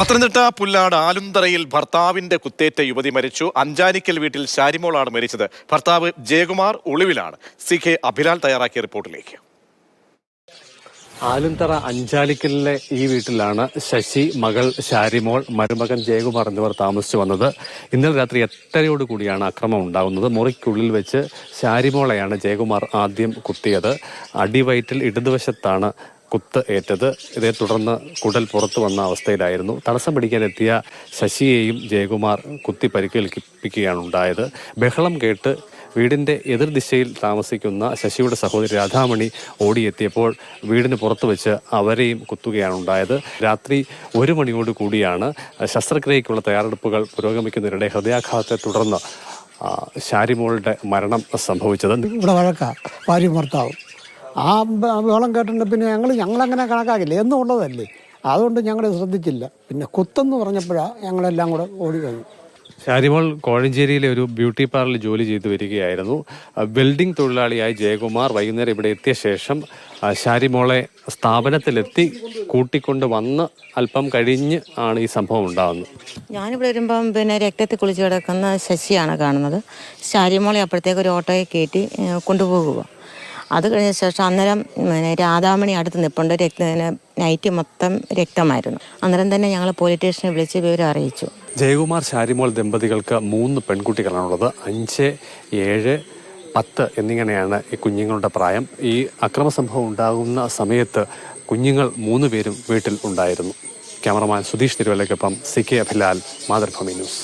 പത്തനംതിട്ട പുല്ലാട് ആലുന്തറയിൽ ഭർത്താവിന്റെ കുത്തേറ്റ യുവതി മരിച്ചു. അഞ്ചാനിക്കൽ വീട്ടിൽ ശാരിമോളാണ് മരിച്ചത്. ഭർത്താവ് ജയകുമാർ ഒളിവിലാണ്. CK അഭിലാൽ തയ്യാറാക്കിയ റിപ്പോർട്ടിലേക്ക്. ആലുന്തറ അഞ്ചാലിക്കലിലെ ഈ വീട്ടിലാണ് ശശി, മകൾ ശാരിമോൾ, മരുമകൻ ജയകുമാർ എന്നിവർ താമസിച്ചു വന്നത്. ഇന്നലെ രാത്രി 8:30 കൂടിയാണ് അക്രമം ഉണ്ടാകുന്നത്. മുറിക്കുള്ളിൽ വെച്ച് ശാരിമോളെയാണ് ജയകുമാർ ആദ്യം കുത്തിയത്. അടിവയറ്റിൽ ഇടതുവശത്താണ് കുത്ത് ഏറ്റത്. ഇതേ തുടർന്ന് കുടൽ പുറത്തു വന്ന അവസ്ഥയിലായിരുന്നു. തടസ്സം പിടിക്കാനെത്തിയ ശശിയെയും ജയകുമാർ കുത്തി പരിക്കേൽപ്പിക്കുകയാണ് ഉണ്ടായത്. ബഹളം കേട്ട് വീടിന്റെ എതിർദിശയിൽ താമസിക്കുന്ന ശശിയുടെ സഹോദരി രാധാമണി ഓടിയെത്തിയപ്പോൾ വീടിന് പുറത്തു വെച്ച് അവരെയും കുത്തുകയാണ് ഉണ്ടായത്. രാത്രി 1 മണിയോട് കൂടിയാണ് ശസ്ത്രക്രിയയ്ക്കുള്ള തയ്യാറെടുപ്പുകൾ പുരോഗമിക്കുന്നതിനിടെ ഹൃദയാഘാതത്തെ തുടർന്ന് ശാരിമോളുടെ മരണം സംഭവിച്ചത്. ഇവിടെ വഴക്കാ ഭാര്യയും ഭർത്താവും. ആ ബഹളം കേട്ടിട്ടുണ്ട്. പിന്നെ ഞങ്ങളങ്ങനെ കണക്കാക്കില്ല എന്നുള്ളതല്ലേ, അതുകൊണ്ട് ഞങ്ങൾ ശ്രദ്ധിച്ചില്ല. പിന്നെ കുത്തെന്ന് പറഞ്ഞപ്പോഴാണ് ഞങ്ങളെല്ലാം കൂടെ ഓടി വന്നു. ശാരിമോൾ കോഴഞ്ചേരിയിലെ ഒരു ബ്യൂട്ടി പാർലറിൽ ജോലി ചെയ്തു വരികയായിരുന്നു. വെൽഡിംഗ് തൊഴിലാളിയായി ജയകുമാർ വൈകുന്നേരം ഇവിടെ എത്തിയ ശേഷം ശാരിമോളെ സ്ഥാപനത്തിലെത്തി കൂട്ടിക്കൊണ്ട് വന്ന് അല്പം കഴിഞ്ഞ് ആണ് ഈ സംഭവം ഉണ്ടാകുന്നത്. ഞാനിവിടെ വരുമ്പം രക്തത്തിൽ കുളിച്ച് കിടക്കുന്ന ശശിയാണ് കാണുന്നത്. ശാരിമോളെ അപ്പോഴത്തേക്ക് ഒരു ഓട്ടോയെ കയറ്റി കൊണ്ടുപോകുക. അത് കഴിഞ്ഞ ശേഷം അന്നേരം രാധാമണി അടുത്ത് നിൽപ്പുണ്ട്. നൈറ്റ് മൊത്തം രക്തമായിരുന്നു. അന്നേരം തന്നെ ഞങ്ങൾ പോലീസ് സ്റ്റേഷനെ വിളിച്ച് വിവരം അറിയിച്ചു. ജയകുമാർ ശാരിമോൾ ദമ്പതികൾക്ക് 3 പെൺകുട്ടികളാണുള്ളത്. 5, 7, 10 എന്നിങ്ങനെയാണ് ഈ കുഞ്ഞുങ്ങളുടെ പ്രായം. ഈ അക്രമ സംഭവം ഉണ്ടാകുന്ന സമയത്ത് കുഞ്ഞുങ്ങൾ 3 പേരും വീട്ടിൽ ഉണ്ടായിരുന്നു. ക്യാമറമാൻ സുധീഷ് തിരുവല്ലയ്ക്കൊപ്പം CK അഭിലാൽ, മാതൃഭൂമി ന്യൂസ്.